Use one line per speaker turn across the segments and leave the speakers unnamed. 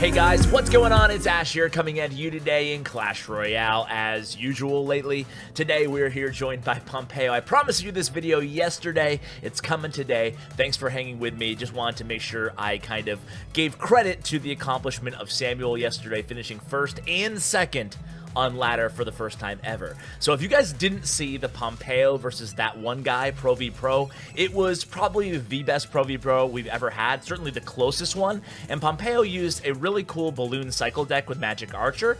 Hey guys, what's going on? It's Ash here coming at you today in Clash Royale as usual lately. Today we're here joined by Pompeyo. I promised you this video yesterday. It's coming today. Thanks for hanging with me. Just wanted to make sure I kind of gave credit to the accomplishment of Samuel yesterday, finishing first and second on ladder for the first time ever. So if you guys didn't see the Pompeyo versus that one guy, Pro v Pro, it was probably the best Pro v Pro we've ever had, certainly the closest one, and Pompeyo used a really cool balloon cycle deck with Magic Archer.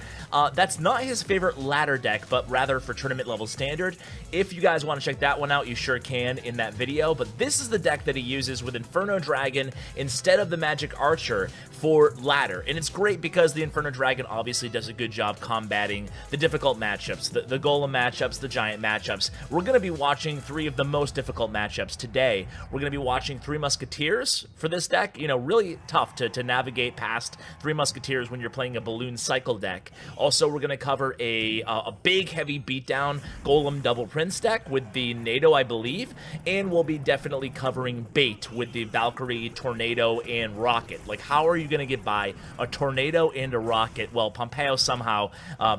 That's not his favorite ladder deck, but rather for tournament level standard. If you guys want to check that one out, you sure can in that video, but this is the deck that he uses with Inferno Dragon instead of the Magic Archer for ladder, and it's great because the Inferno Dragon obviously does a good job combating the difficult matchups, the Golem matchups, the Giant matchups. We're going to be watching three of the most difficult matchups today. We're going to be watching Three Musketeers for this deck. You know, really tough to navigate past Three Musketeers when you're playing a balloon cycle deck. Also, we're going to cover a big, heavy beatdown Golem Double Prince deck with the NATO, I believe, and we'll be definitely covering bait with the Valkyrie, Tornado, and Rocket. Like, how are you going to get by a Tornado and a Rocket? Well, Pompeyo somehow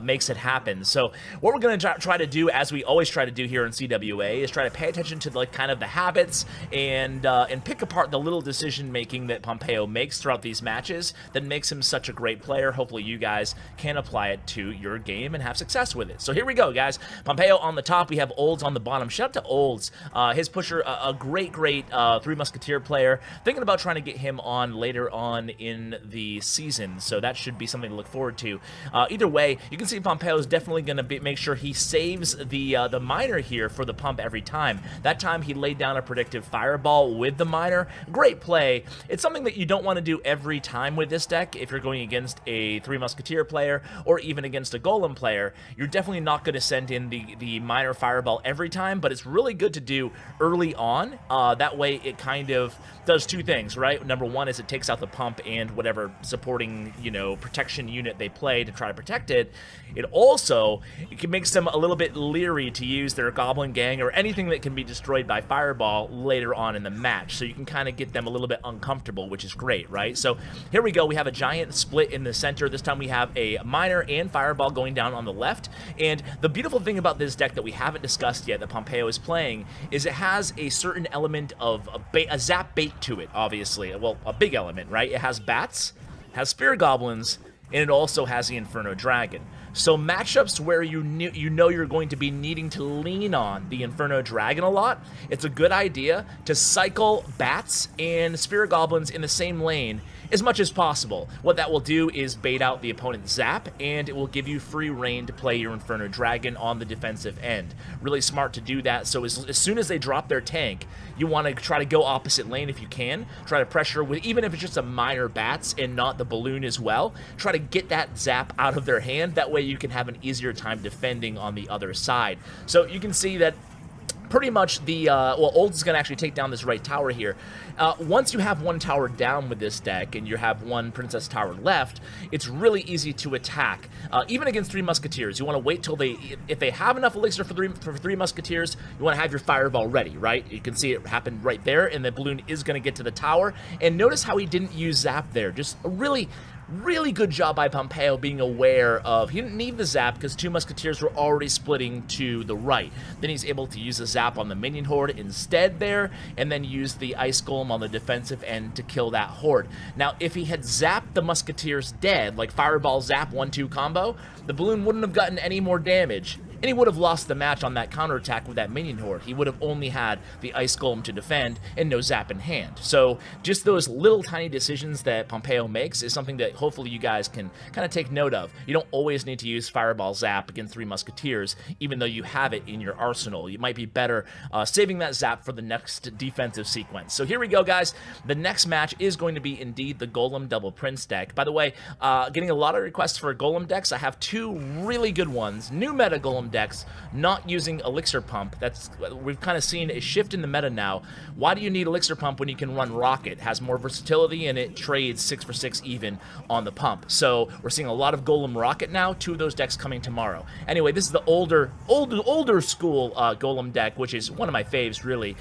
makes it happen. So what we're going to try to do, as we always try to do here in CWA, is try to pay attention to like kind of the habits and pick apart the little decision making that Pompeyo makes throughout these matches that makes him such a great player. Hopefully you guys can apply it to your game and have success with it. So here we go, guys. Pompeyo on the top, we have Olds on the bottom. Shout out to Olds, his pusher, a great Three Musketeer player. Thinking about trying to get him on later on in the season, so that should be something to look forward to. Either way, you can see Pompeyo is definitely going to make sure he saves the miner here for the pump every time. That time he laid down a predictive fireball with the miner. Great play. It's something that you don't want to do every time with this deck if you're going against a Three Musketeer player or even against a Golem player. You're definitely not going to send in the miner fireball every time, but it's really good to do early on. That way it kind of does two things, right? Number one is it takes out the pump and whatever supporting, you know, protection unit they play to try to protect it. It can make them a little bit leery to use their Goblin Gang or anything that can be destroyed by Fireball later on in the match. So you can kind of get them a little bit uncomfortable, which is great, right? So here we go. We have a giant split in the center. This time we have a Miner and Fireball going down on the left. And the beautiful thing about this deck that we haven't discussed yet that Pompeyo is playing is it has a certain element of a zap bait to it, obviously. Well, a big element, right? It has bats, has Spear Goblins, and it also has the Inferno Dragon. So matchups where you know you're going to be needing to lean on the Inferno Dragon a lot, it's a good idea to cycle bats and Spirit Goblins in the same lane as much as possible. What that will do is bait out the opponent's zap, and it will give you free reign to play your Inferno Dragon on the defensive end. Really smart to do that, so as soon as they drop their tank, you want to try to go opposite lane if you can. Try to pressure with, even if it's just a minor bats and not the balloon as well, try to get that zap out of their hand. That way you can have an easier time defending on the other side. So you can see that pretty much well, Olds is going to actually take down this right tower here. Once you have one tower down with this deck and you have one Princess Tower left, it's really easy to attack. Even against Three Musketeers, you want to wait till if they have enough elixir for three Musketeers, you want to have your Fireball ready, right? You can see it happen right there, and the balloon is going to get to the tower. And notice how he didn't use Zap there. Just a really good job by Pompeyo being aware of, he didn't need the zap because two Musketeers were already splitting to the right. Then he's able to use the zap on the minion horde instead there, and then use the Ice Golem on the defensive end to kill that horde. Now, if he had zapped the Musketeers dead, like Fireball Zap 1-2 combo, the balloon wouldn't have gotten any more damage, and he would have lost the match on that counterattack with that minion horde. He would have only had the Ice Golem to defend and no zap in hand. So just those little tiny decisions that Pompeyo makes is something that hopefully you guys can kind of take note of. You don't always need to use Fireball Zap against Three Musketeers, even though you have it in your arsenal. You might be better saving that zap for the next defensive sequence. So here we go, guys. The next match is going to be indeed the Golem Double Prince deck. By the way, getting a lot of requests for Golem decks. I have two really good ones, new meta Golem decks not using Elixir Pump. We've kind of seen a shift in the meta now. Why do you need Elixir Pump when you can run Rocket? It has more versatility and it trades 6 for 6 even on the pump. So we're seeing a lot of Golem Rocket now. 2 of those decks coming tomorrow. Anyway, this is the older school Golem deck, which is one of my faves, really,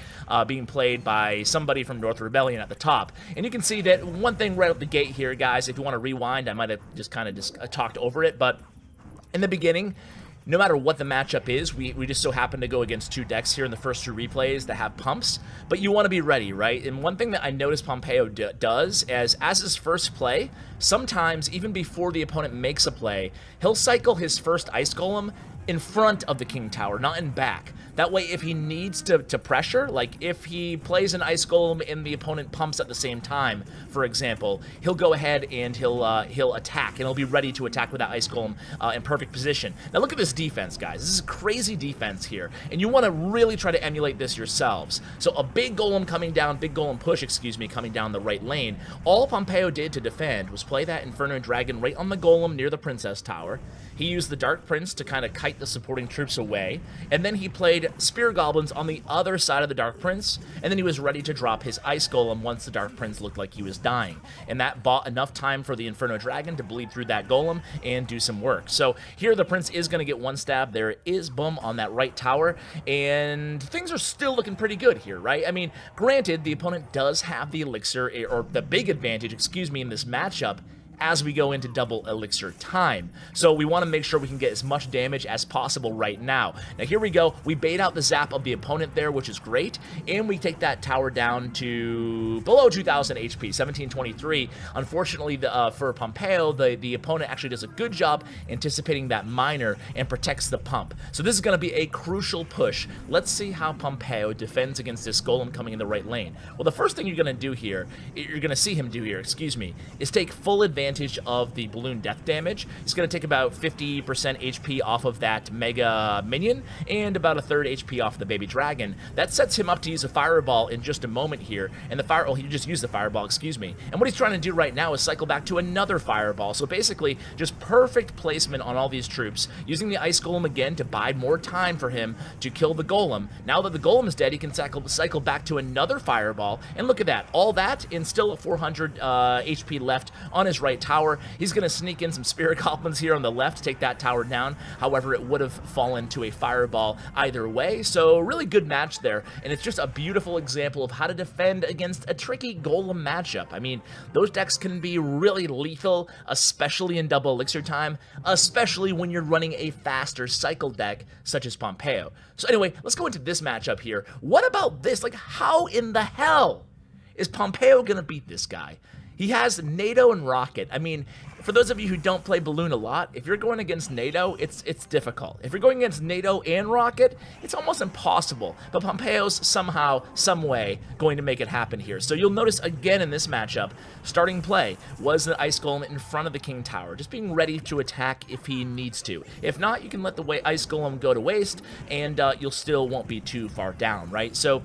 being played by somebody from North Rebellion at the top. And you can see that one thing right out the gate here, guys, if you want to rewind, I might have just kind of talked over it, but in the beginning, no matter what the matchup is, we just so happen to go against 2 decks here in the first 2 replays that have pumps, but you want to be ready, right? And one thing that I noticed Pompeyo does as his first play, sometimes even before the opponent makes a play, he'll cycle his first Ice Golem in front of the King Tower, not in back. That way, if he needs to pressure, like if he plays an Ice Golem and the opponent pumps at the same time, for example, he'll go ahead and he'll attack, and he'll be ready to attack with that Ice Golem in perfect position. Now look at this defense, guys. This is crazy defense here, and you want to really try to emulate this yourselves. So a big Golem coming down, big Golem push, excuse me, coming down the right lane. All Pompeyo did to defend was play that Inferno Dragon right on the Golem near the Princess Tower. He used the Dark Prince to kind of kite the supporting troops away, and then he played Spear Goblins on the other side of the Dark Prince, and then he was ready to drop his Ice Golem once the Dark Prince looked like he was dying. And that bought enough time for the Inferno Dragon to bleed through that Golem and do some work. So here the Prince is going to get 1 stab. There is boom on that right tower, and things are still looking pretty good here, right? I mean, granted, the opponent does have the elixir, or the big advantage, excuse me, in this matchup, as we go into double elixir time. So we want to make sure we can get as much damage as possible right now. Now here we go. We bait out the zap of the opponent there, which is great, and we take that tower down to below 2,000 HP, 1723. Unfortunately, for Pompeyo, the opponent actually does a good job anticipating that miner and protects the pump. So this is going to be a crucial push. Let's see how Pompeyo defends against this Golem coming in the right lane. Well, the first thing you're going to do here, is take full advantage of the balloon death damage. It's going to take about 50% HP off of that mega minion and about 1/3 HP off the baby dragon. That sets him up to use a fireball in just a moment here, and he just used the fireball, excuse me. And what he's trying to do right now is cycle back to another fireball. So basically, just perfect placement on all these troops, using the Ice Golem again to buy more time for him to kill the Golem. Now that the Golem is dead, he can cycle back to another fireball, and look at that. All that, and still at 400 HP left on his right tower. He's going to sneak in some Spirit Goblins here on the left to take that tower down. However, it would have fallen to a fireball either way, so really good match there, and it's just a beautiful example of how to defend against a tricky Golem matchup. I mean, those decks can be really lethal, especially in double elixir time, especially when you're running a faster cycle deck such as Pompeyo. So anyway, let's go into this matchup here. What about this? Like, how in the hell is Pompeyo going to beat this guy? He has NATO and Rocket. I mean, for those of you who don't play Balloon a lot, if you're going against NATO, it's difficult. If you're going against NATO and Rocket, it's almost impossible. But Pompeyo's somehow, some way, going to make it happen here. So you'll notice again in this matchup, starting play was the Ice Golem in front of the King Tower, just being ready to attack if he needs to. If not, you can let the Ice Golem go to waste, and you'll still won't be too far down, right? So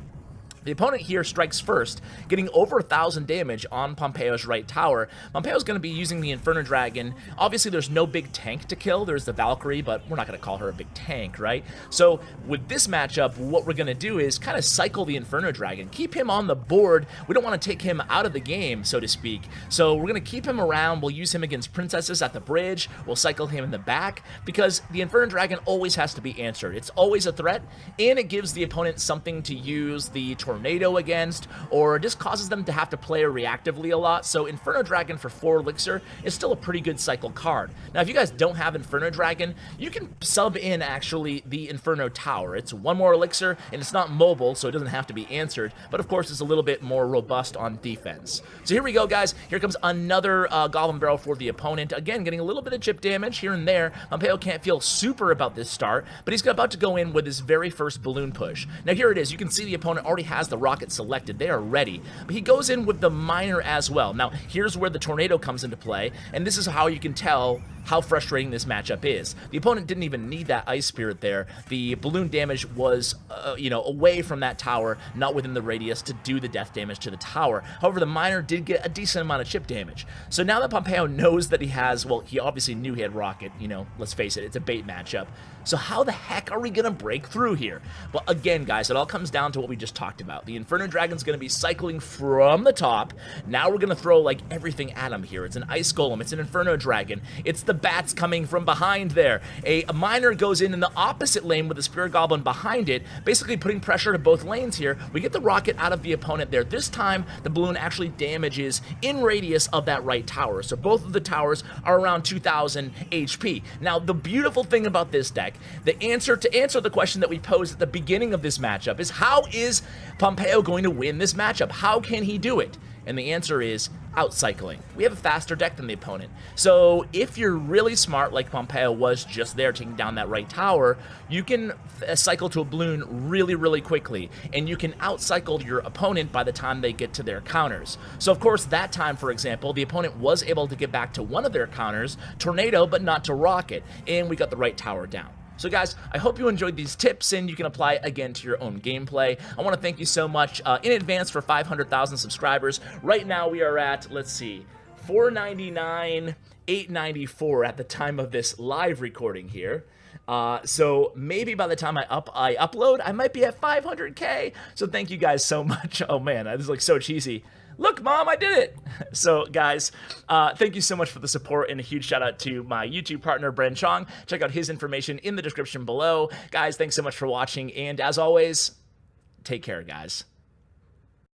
the opponent here strikes first, getting over 1,000 damage on Pompeyo's right tower. Pompeyo's going to be using the Inferno Dragon. Obviously, there's no big tank to kill. There's the Valkyrie, but we're not going to call her a big tank, right? So with this matchup, what we're going to do is kind of cycle the Inferno Dragon, keep him on the board. We don't want to take him out of the game, so to speak. So we're going to keep him around. We'll use him against princesses at the bridge. We'll cycle him in the back, because the Inferno Dragon always has to be answered. It's always a threat, and it gives the opponent something to use the Tornado against, or just causes them to have to play reactively a lot. So Inferno Dragon for 4 elixir is still a pretty good cycle card. Now, if you guys don't have Inferno Dragon, you can sub in actually the Inferno Tower. It's 1 more elixir, and it's not mobile, so it doesn't have to be answered, but of course it's a little bit more robust on defense. So here we go, guys. Here comes another Goblin Barrel for the opponent. Again, getting a little bit of chip damage here and there. Pompeyo can't feel super about this start, but he's about to go in with his very first balloon push. Now here it is. You can see the opponent already has the rocket selected. They are ready, but he goes in with the miner as well. Now here's where the tornado comes into play, and this is how you can tell how frustrating this matchup is. The opponent didn't even need that Ice Spirit there. The balloon damage was away from that tower, not within the radius to do the death damage to the tower. However, the miner did get a decent amount of chip damage. So now that Pompeyo knows that he has, well, he obviously knew he had rocket, let's face it, it's a bait matchup. So how the heck are we going to break through here? Well, again, guys, it all comes down to what we just talked about. The Inferno Dragon's going to be cycling from the top. Now we're going to throw, like, everything at him here. It's an Ice Golem. It's an Inferno Dragon. It's the bats coming from behind there. A miner goes in the opposite lane with the Spirit Goblin behind it, basically putting pressure to both lanes here. We get the rocket out of the opponent there. This time, the balloon actually damages in radius of that right tower. So both of the towers are around 2,000 HP. Now, the beautiful thing about this deck, the answer to the question that we posed at the beginning of this matchup is, how is Pompeyo going to win this matchup? How can he do it? And the answer is outcycling. We have a faster deck than the opponent. So if you're really smart, like Pompeyo was just there taking down that right tower, you can cycle to a balloon really, really quickly, and you can outcycle your opponent by the time they get to their counters. So of course, that time, for example, the opponent was able to get back to one of their counters, Tornado, but not to Rocket, and we got the right tower down. So guys, I hope you enjoyed these tips and you can apply it again to your own gameplay. I want to thank you so much in advance for 500,000 subscribers. Right now we are at, let's see, 499, 894 at the time of this live recording here. So maybe by the time I upload, I might be at 500K. So thank you guys so much. Oh man, this is like so cheesy. Look, Mom, I did it. So, guys, thank you so much for the support, and a huge shout out to my YouTube partner, Bren Chong. Check out his information in the description below. Guys, thanks so much for watching, and as always, take care, guys.